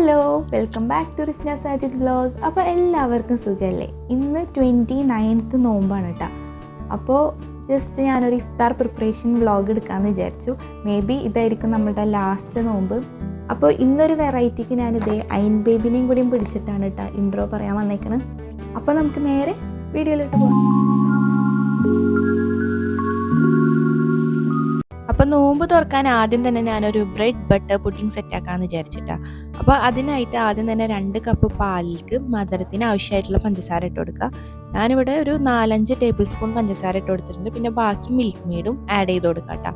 Hello, welcome back to Rifna Sajid vlog. അപ്പോൾ എല്ലാവർക്കും സുഖമല്ലേ? ഇന്ന് 29th നോമ്പാണ് കേട്ടോ. അപ്പോൾ ജസ്റ്റ് ഞാനൊരു ഇഫ്താർ പ്രിപ്പറേഷൻ വ്ലോഗ് എടുക്കാമെന്ന് വിചാരിച്ചു. മേ ബി ഇതായിരിക്കും നമ്മളുടെ ലാസ്റ്റ് നോമ്പ്. അപ്പോൾ ഇന്നൊരു വെറൈറ്റിക്ക് ഞാനിതേ അയൺ ബേബിനെയും കൂടിയും പിടിച്ചിട്ടാണ് കേട്ടോ ഇൻട്രോ പറയാൻ വന്നേക്കുന്നത്. അപ്പോൾ നമുക്ക് നേരെ വീഡിയോയിലോട്ട് പോകാം. അപ്പോൾ നോമ്പ് തുറക്കാൻ ആദ്യം തന്നെ ഞാനൊരു ബ്രെഡ് ബട്ടർ പുഡിംഗ് സെറ്റാക്കാമെന്ന് വിചാരിച്ചിട്ടാണ്. അപ്പോൾ അതിനായിട്ട് ആദ്യം തന്നെ 2 കപ്പ് പാലിലേക്ക് മധുരത്തിന് ആവശ്യമായിട്ടുള്ള പഞ്ചസാര ഇട്ട് കൊടുക്കുക. ഞാനിവിടെ ഒരു 4-5 ടേബിൾ സ്പൂൺ പഞ്ചസാര ഇട്ട് കൊടുത്തിട്ടുണ്ട്. പിന്നെ ബാക്കി മിൽക്ക് മെയ്ഡും ആഡ് ചെയ്ത് കൊടുക്കാം കേട്ടോ.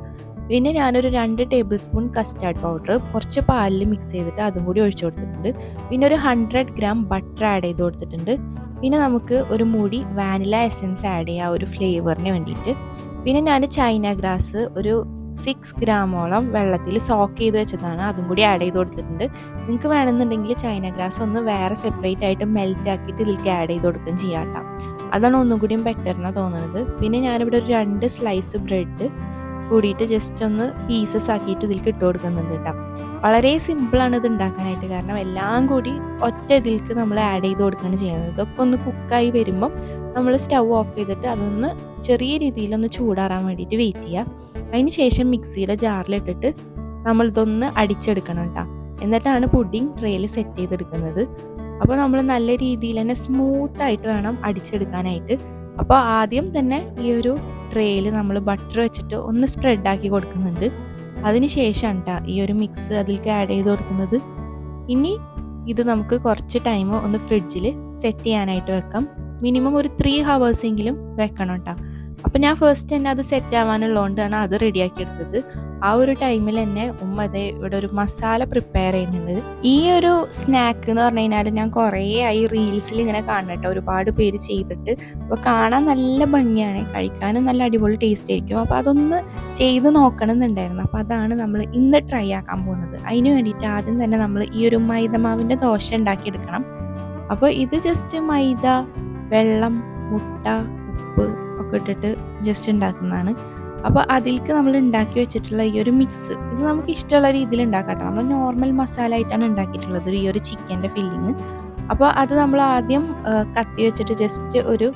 പിന്നെ ഞാനൊരു 2 ടേബിൾ സ്പൂൺ കസ്റ്റാർഡ് പൗഡർ കുറച്ച് പാലിൽ മിക്സ് ചെയ്തിട്ട് അതും കൂടി ഒഴിച്ചു കൊടുത്തിട്ടുണ്ട്. പിന്നെ ഒരു 100 ഗ്രാം ബട്ടർ ആഡ് ചെയ്ത് കൊടുത്തിട്ടുണ്ട്. പിന്നെ നമുക്ക് ഒരു മുടി വാനില എസൻസ് ആഡ് ചെയ്യാം ഒരു ഫ്ലേവറിന് വേണ്ടിയിട്ട്. പിന്നെ ഞാൻ ചൈന ഗ്രാസ് ഒരു 6 ഗ്രാമോളം വെള്ളത്തിൽ സോക്ക് ചെയ്ത് വെച്ചതാണ്, അതും കൂടി ആഡ് ചെയ്ത് കൊടുത്തിട്ടുണ്ട്. നിങ്ങൾക്ക് വേണമെന്നുണ്ടെങ്കിൽ ചൈന ഗ്രാസ് ഒന്ന് വേറെ സെപ്പറേറ്റ് ആയിട്ട് മെൽറ്റ് ആക്കിയിട്ട് ഇതിലേക്ക് ആഡ് ചെയ്ത് കൊടുക്കുകയും ചെയ്യാം കേട്ടോ. അതാണ് ഒന്നും കൂടിയും ബെറ്റർ എന്നാണ് തോന്നുന്നത്. പിന്നെ ഞാനിവിടെ ഒരു 2 സ്ലൈസ് ബ്രെഡ് കൂടിയിട്ട് ജസ്റ്റ് ഒന്ന് പീസസ് ആക്കിയിട്ട് ഇതിലേക്ക് ഇട്ട് കൊടുക്കുന്നുണ്ട് കേട്ടോ. വളരെ സിമ്പിളാണ് ഇത് ഉണ്ടാക്കാനായിട്ട്, കാരണം എല്ലാം കൂടി ഒറ്റ ഇതിലേക്ക് നമ്മൾ ആഡ് ചെയ്ത് കൊടുക്കുകയാണ് ചെയ്യുന്നത്. ഇതൊക്കെ ഒന്ന് കുക്കായി വരുമ്പം നമ്മൾ സ്റ്റൗ ഓഫ് ചെയ്തിട്ട് അതൊന്ന് ചെറിയ രീതിയിലൊന്ന് ചൂടാറാൻ വേണ്ടിയിട്ട് വെയിറ്റ് ചെയ്യുക. അതിന് ശേഷം മിക്സിയുടെ ജാറിലിട്ടിട്ട് നമ്മളിതൊന്ന് അടിച്ചെടുക്കണം കേട്ടോ. എന്നിട്ടാണ് പുഡിംഗ് ട്രേയിൽ സെറ്റ് ചെയ്തെടുക്കുന്നത്. അപ്പോൾ നമ്മൾ നല്ല രീതിയിൽ തന്നെ സ്മൂത്തായിട്ട് വേണം അടിച്ചെടുക്കാനായിട്ട്. അപ്പോൾ ആദ്യം തന്നെ ഈ ഒരു ട്രേയിൽ നമ്മൾ ബട്ടർ വെച്ചിട്ട് ഒന്ന് സ്പ്രെഡാക്കി കൊടുക്കുന്നുണ്ട്. അതിന് ശേഷമാണ് കേട്ടോ ഈ ഒരു മിക്സ് അതിലേക്ക് ആഡ് ചെയ്ത് കൊടുക്കുന്നത്. ഇനി ഇത് നമുക്ക് കുറച്ച് ടൈം ഒന്ന് ഫ്രിഡ്ജിൽ സെറ്റ് ചെയ്യാനായിട്ട് വെക്കാം. മിനിമം ഒരു 3 hours എങ്കിലും വെക്കണം കേട്ടോ. അപ്പം ഞാൻ ഫസ്റ്റ് തന്നെ അത് സെറ്റ് ആവാനുള്ളതുകൊണ്ടാണ് അത് റെഡിയാക്കി എടുത്തത്. ആ ഒരു ടൈമിൽ തന്നെ ഉമ്മ അതേ ഇവിടെ ഒരു മസാല പ്രിപ്പയർ ചെയ്യുന്നുണ്ട്. ഈ ഒരു സ്നാക്ക് എന്ന് പറഞ്ഞു കഴിഞ്ഞാൽ ഞാൻ കുറേ ആയി റീൽസിൽ ഇങ്ങനെ കാണട്ടോ, ഒരുപാട് പേര് ചെയ്തിട്ട്. അപ്പോൾ കാണാൻ നല്ല ഭംഗിയാണ്, കഴിക്കാനും നല്ല അടിപൊളി ടേസ്റ്റ് ആയിരിക്കും. അപ്പോൾ അതൊന്ന് ചെയ്ത് നോക്കണം എന്നുണ്ടായിരുന്നു. അപ്പോൾ അതാണ് നമ്മൾ ഇന്ന് ട്രൈ ആക്കാൻ പോകുന്നത്. അതിന് വേണ്ടിയിട്ട് ആദ്യം തന്നെ നമ്മൾ ഈ ഒരു മൈദമാവിൻ്റെ ദോശ ഉണ്ടാക്കിയെടുക്കണം. അപ്പോൾ ഇത് ജസ്റ്റ് മൈദ, വെള്ളം, മുട്ട, ഉപ്പ് ഒക്കെ ഇട്ടിട്ട് ജസ്റ്റ് ഉണ്ടാക്കുന്നതാണ്. അപ്പോൾ അതിലേക്ക് നമ്മൾ ഉണ്ടാക്കി വെച്ചിട്ടുള്ള ഈ ഒരു മിക്സ് ഇത് നമുക്ക് ഇഷ്ടമുള്ള രീതിയിൽ ഉണ്ടാക്കാം. നമ്മൾ നോർമൽ മസാല ആയിട്ടാണ് ഉണ്ടാക്കിയിട്ടുള്ളത് ഈ ഒരു ചിക്കൻ്റെ ഫില്ലിങ്. അപ്പോൾ അത് നമ്മൾ ആദ്യം കത്തി വെച്ചിട്ട് ജസ്റ്റ് ഒരു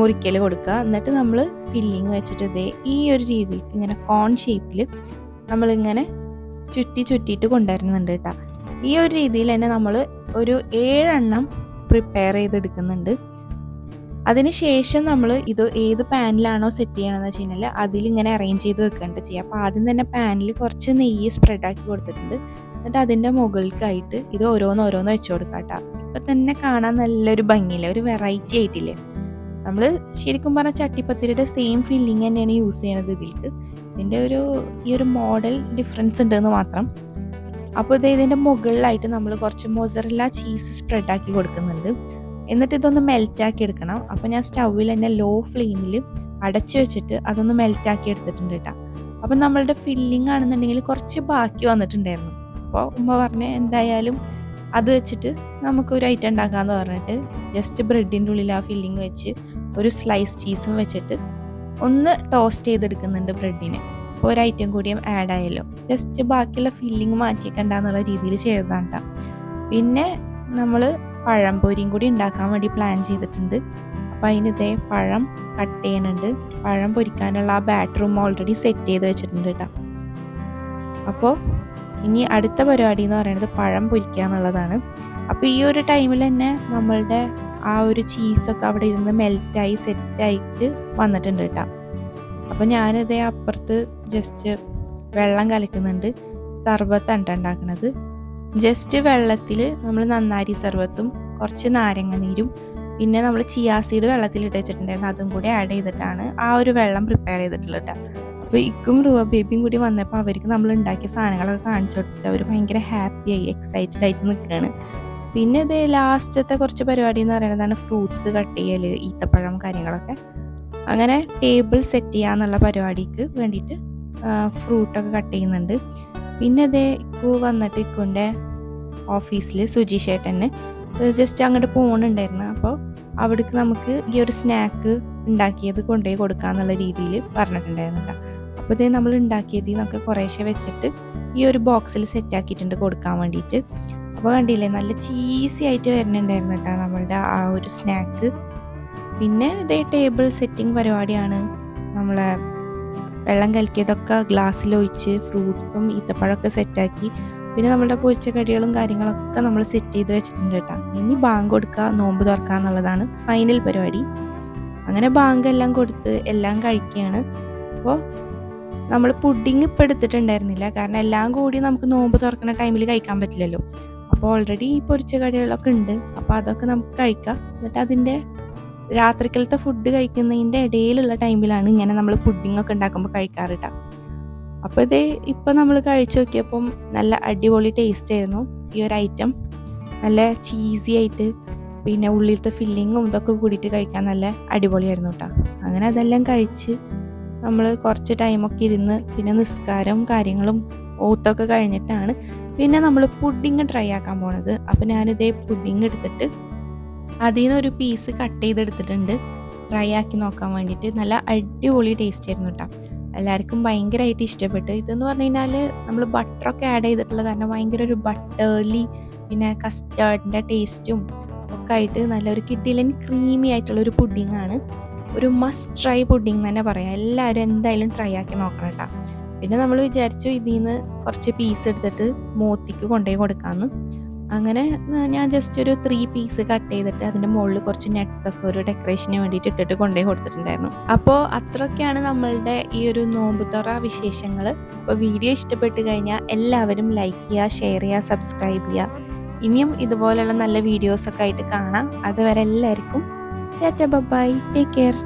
മുറിക്കൽ കൊടുക്കുക. എന്നിട്ട് നമ്മൾ ഫില്ലിങ് വെച്ചിട്ട് ഇതേ ഈ ഒരു രീതിയിൽ ഇങ്ങനെ കോൺ ഷേപ്പിൽ നമ്മളിങ്ങനെ ചുറ്റിയിട്ട് കൊണ്ടുവരുന്നുണ്ട് കേട്ടോ. ഈ ഒരു രീതിയിൽ തന്നെ നമ്മൾ ഒരു 7 എണ്ണം പ്രിപ്പയർ ചെയ്തെടുക്കുന്നുണ്ട്. അതിന് ശേഷം നമ്മൾ ഇത് ഏത് പാനിലാണോ സെറ്റ് ചെയ്യണമെന്ന് വെച്ച് കഴിഞ്ഞാൽ അതിലിങ്ങനെ അറേഞ്ച് ചെയ്ത് വെക്കേണ്ട ചെയ്യുക. അപ്പോൾ ആദ്യം തന്നെ പാനിൽ കുറച്ച് നെയ്യ് സ്പ്രെഡാക്കി കൊടുത്തിട്ടുണ്ട്. എന്നിട്ട് അതിൻ്റെ മുകളിലേക്കായിട്ട് ഇത് ഓരോന്ന് വെച്ച് കൊടുക്കാം കേട്ടോ. ഇപ്പം തന്നെ കാണാൻ നല്ലൊരു ഭംഗിയില്ല, ഒരു വെറൈറ്റി ആയിട്ടില്ലേ. നമ്മൾ ശരിക്കും പറഞ്ഞാൽ ചട്ടിപ്പത്തിരിയുടെ സെയിം ഫില്ലിങ് തന്നെയാണ് യൂസ് ചെയ്യണത് ഇതിലേക്ക്. ഇതിൻ്റെ ഈ ഒരു മോഡൽ ഡിഫറൻസ് ഉണ്ടെന്ന് മാത്രം. അപ്പോൾ ഇതിൻ്റെ മുകളിലായിട്ട് നമ്മൾ കുറച്ച് മൊസറല്ല ചീസ് സ്പ്രെഡാക്കി കൊടുക്കുന്നുണ്ട്. എന്നിട്ട് ഇതൊന്ന് മെൽറ്റാക്കി എടുക്കണം. അപ്പോൾ ഞാൻ സ്റ്റൗവിൽ തന്നെ ലോ ഫ്ലെയിമിൽ അടച്ചു വെച്ചിട്ട് അതൊന്ന് മെൽറ്റാക്കി എടുത്തിട്ടുണ്ട് കേട്ടോ. അപ്പം നമ്മളുടെ ഫില്ലിംഗ് ആണെന്നുണ്ടെങ്കിൽ കുറച്ച് ബാക്കി വന്നിട്ടുണ്ടായിരുന്നു. അപ്പോൾ ഉമ്മ പറഞ്ഞ് എന്തായാലും അത് വെച്ചിട്ട് നമുക്കൊരു ഐറ്റം ഉണ്ടാക്കാമെന്ന് പറഞ്ഞിട്ട് ജസ്റ്റ് ബ്രെഡിൻ്റെ ഉള്ളിൽ ആ ഫില്ലിംഗ് വെച്ച് ഒരു സ്ലൈസ് ചീസും വെച്ചിട്ട് ഒന്ന് ടോസ്റ്റ് ചെയ്തെടുക്കുന്നുണ്ട് ബ്രെഡിനെ. അപ്പോൾ ഒരു ഐറ്റം കൂടിയും ആഡ് ആയല്ലോ, ജസ്റ്റ് ബാക്കിയുള്ള ഫില്ലിംഗ് മാറ്റിയേക്കണ്ടെന്നുള്ള രീതിയിൽ ചെയ്തതാണ് കേട്ടോ. പിന്നെ നമ്മൾ പഴംപൊരിയും കൂടി ഉണ്ടാക്കാൻ വേണ്ടി പ്ലാൻ ചെയ്തിട്ടുണ്ട്. അപ്പോൾ അതിനിതേ പഴം കട്ട് ചെയ്യുന്നുണ്ട്. പഴം പൊരിക്കാനുള്ള ആ ബാറ്ററും ഓൾറെഡി സെറ്റ് ചെയ്ത് വെച്ചിട്ടുണ്ട് കേട്ടോ. അപ്പോൾ ഇനി അടുത്ത പരിപാടി എന്ന് പറയുന്നത് പഴം പൊരിക്കുക എന്നുള്ളതാണ്. അപ്പോൾ ഈ ഒരു ടൈമിൽ തന്നെ നമ്മളുടെ ആ ഒരു ചീസൊക്കെ അവിടെ ഇരുന്ന് മെൽറ്റായി സെറ്റായിട്ട് വന്നിട്ടുണ്ട് കേട്ടോ. അപ്പോൾ ഞാനിതേ അപ്പുറത്ത് ജസ്റ്റ് വെള്ളം കലക്കുന്നുണ്ട്. സർബത്താണ് ഉണ്ടാക്കുന്നത്. ജസ്റ്റ് വെള്ളത്തിൽ നമ്മൾ നന്നാരി സർബത്തും കുറച്ച് നാരങ്ങ നീരും പിന്നെ നമ്മൾ ചിയാ സീഡ് വെള്ളത്തിലിട്ട് വെച്ചിട്ടുണ്ടായിരുന്നു, അതും കൂടി ആഡ് ചെയ്തിട്ടാണ് ആ ഒരു വെള്ളം പ്രിപ്പയർ ചെയ്തിട്ടുള്ളത് കേട്ടോ. അപ്പോൾ ഇക്കും റുവ ബേബിയും കൂടി വന്നപ്പോൾ അവർക്ക് നമ്മൾ ഉണ്ടാക്കിയ സാധനങ്ങളൊക്കെ കാണിച്ചു കൊടുത്തിട്ട് അവർ ഭയങ്കര ഹാപ്പിയായി എക്സൈറ്റഡ് ആയിട്ട് നിൽക്കുകയാണ്. പിന്നെ ഇത് ലാസ്റ്റത്തെ കുറച്ച് പരിപാടി എന്ന് പറയുന്നതാണ് ഫ്രൂട്ട്സ് കട്ട് ചെയ്യൽ, ഈത്തപ്പഴം കാര്യങ്ങളൊക്കെ. അങ്ങനെ ടേബിൾ സെറ്റ് ചെയ്യാന്നുള്ള പരിപാടിക്ക് വേണ്ടിയിട്ട് ഫ്രൂട്ടൊക്കെ കട്ട് ചെയ്യുന്നുണ്ട്. പിന്നെ അതേ ഇക്കു വന്നിട്ട് ഇക്കുൻ്റെ ഓഫീസിൽ സുജി ചേട്ടന് ജസ്റ്റ് അങ്ങോട്ട് പോകുന്നുണ്ടായിരുന്നു. അപ്പോൾ അവിടേക്ക് നമുക്ക് ഈ ഒരു സ്നാക്ക് ഉണ്ടാക്കിയത് കൊണ്ടുപോയി കൊടുക്കാന്നുള്ള രീതിയിൽ പറഞ്ഞിട്ടുണ്ടായിരുന്നു കേട്ടോ. അപ്പോൾ ഇതേ നമ്മൾ ഉണ്ടാക്കിയതിൽ നിന്നൊക്കെ കുറേശ്ശെ വെച്ചിട്ട് ഈ ഒരു ബോക്സിൽ സെറ്റാക്കിയിട്ടുണ്ട് കൊടുക്കാൻ വേണ്ടിയിട്ട്. അപ്പോൾ കണ്ടില്ലേ നല്ല ചീസി ആയിട്ട് വരുന്നുണ്ടായിരുന്നു കേട്ടോ നമ്മളുടെ ആ ഒരു സ്നാക്ക്. പിന്നെ ഇതേ ടേബിൾ സെറ്റിംഗ് പരിപാടിയാണ്. നമ്മളെ വെള്ളം കലക്കിയതൊക്കെ ഗ്ലാസ്സിലൊഴിച്ച് ഫ്രൂട്ട്സും ഈത്തപ്പഴമൊക്കെ സെറ്റാക്കി. പിന്നെ നമ്മുടെ പൊരിച്ചക്കടികളും കാര്യങ്ങളൊക്കെ നമ്മൾ സെറ്റ് ചെയ്ത് വെച്ചിട്ടുണ്ട് കേട്ടോ. ഇനി ബാങ്ക് കൊടുക്കുക, നോമ്പ് തുറക്കുക എന്നുള്ളതാണ് ഫൈനൽ പരിപാടി. അങ്ങനെ ബാങ്ക് എല്ലാം കൊടുത്ത് എല്ലാം കഴിക്കുകയാണ്. അപ്പോൾ നമ്മൾ പുഡിങ് ഇപ്പോൾ എടുത്തിട്ടുണ്ടായിരുന്നില്ല, കാരണം എല്ലാം കൂടി നമുക്ക് നോമ്പ് തുറക്കുന്ന ടൈമിൽ കഴിക്കാൻ പറ്റില്ലല്ലോ. അപ്പോൾ ഓൾറെഡി ഈ പൊരിച്ച കടികളൊക്കെ ഉണ്ട്, അപ്പോൾ അതൊക്കെ നമുക്ക് കഴിക്കാം. എന്നിട്ട് അതിൻ്റെ രാത്രിക്കലത്തെ ഫുഡ് കഴിക്കുന്നതിൻ്റെ ഇടയിലുള്ള ടൈമിലാണ് ഇങ്ങനെ നമ്മൾ പുഡിങ്ങൊക്കെ ഉണ്ടാക്കുമ്പോൾ കഴിക്കാറ് കേട്ടോ. അപ്പോൾ ഇതേ ഇപ്പം നമ്മൾ കഴിച്ചു നോക്കിയപ്പം നല്ല അടിപൊളി ടേസ്റ്റ് ആയിരുന്നു ഈ ഒരു ഐറ്റം. നല്ല ചീസി ആയിട്ട് പിന്നെ ഉള്ളിലത്തെ ഫില്ലിങ്ങും ഇതൊക്കെ കൂടിയിട്ട് കഴിക്കാൻ നല്ല അടിപൊളിയായിരുന്നു കേട്ടോ. അങ്ങനെ അതെല്ലാം കഴിച്ച് നമ്മൾ കുറച്ച് ടൈമൊക്കെ ഇരുന്ന് പിന്നെ നിസ്കാരവും കാര്യങ്ങളും ഓത്തൊക്കെ കഴിഞ്ഞിട്ടാണ് പിന്നെ നമ്മൾ പുഡിങ് ട്രൈ ആക്കാൻ പോണത്. അപ്പോൾ ഞാനിതേ പുഡിങ് എടുത്തിട്ട് അതിൽ നിന്ന് ഒരു പീസ് കട്ട് ചെയ്തെടുത്തിട്ടുണ്ട് ട്രൈ ആക്കി നോക്കാൻ വേണ്ടിയിട്ട്. നല്ല അടിപൊളി ടേസ്റ്റ് ആയിരുന്നു കേട്ടോ. എല്ലാവർക്കും ഭയങ്കരമായിട്ട് ഇഷ്ടപ്പെട്ടു. ഇതെന്ന് പറഞ്ഞു കഴിഞ്ഞാൽ നമ്മൾ ബട്ടറൊക്കെ ആഡ് ചെയ്തിട്ടുള്ള കാരണം ഭയങ്കര ഒരു ബട്ടേർലി പിന്നെ കസ്റ്റാർഡിൻ്റെ ടേസ്റ്റും ഒക്കെ ആയിട്ട് നല്ലൊരു കിഡിലൻ ക്രീമി ആയിട്ടുള്ളൊരു പുഡിങ്ങാണ്. ഒരു മസ്റ്റ് ട്രൈ പുഡിങ് തന്നെ പറയാം. എല്ലാവരും എന്തായാലും ട്രൈ ആക്കി നോക്കണം കേട്ടോ. പിന്നെ നമ്മൾ വിചാരിച്ചു ഇതിൽ നിന്ന് കുറച്ച് പീസ് എടുത്തിട്ട് മോത്തിക്ക് കൊണ്ടുപോയി കൊടുക്കാമെന്ന്. അങ്ങനെ ഞാൻ ജസ്റ്റ് ഒരു 3 പീസ് കട്ട് ചെയ്തിട്ട് അതിൻ്റെ മുകളിൽ കുറച്ച് നട്ട്സൊക്കെ ഒരു ഡെക്കറേഷന് വേണ്ടിയിട്ട് ഇട്ടിട്ട് കൊണ്ടുപോയി കൊടുത്തിട്ടുണ്ടായിരുന്നു. അപ്പോൾ അത്രയൊക്കെയാണ് നമ്മളുടെ ഈ ഒരു നോമ്പ് തുറ വിശേഷങ്ങൾ. അപ്പോൾ വീഡിയോ ഇഷ്ടപ്പെട്ട് കഴിഞ്ഞാൽ എല്ലാവരും ലൈക്ക് ചെയ്യുക, ഷെയർ ചെയ്യുക, സബ്സ്ക്രൈബ് ചെയ്യുക. ഇനിയും ഇതുപോലെയുള്ള നല്ല വീഡിയോസൊക്കെ ആയിട്ട് കാണാം. അതുവരെ എല്ലാവർക്കും ടാറ്റാ ബൈ, ടേക്ക് കെയർ.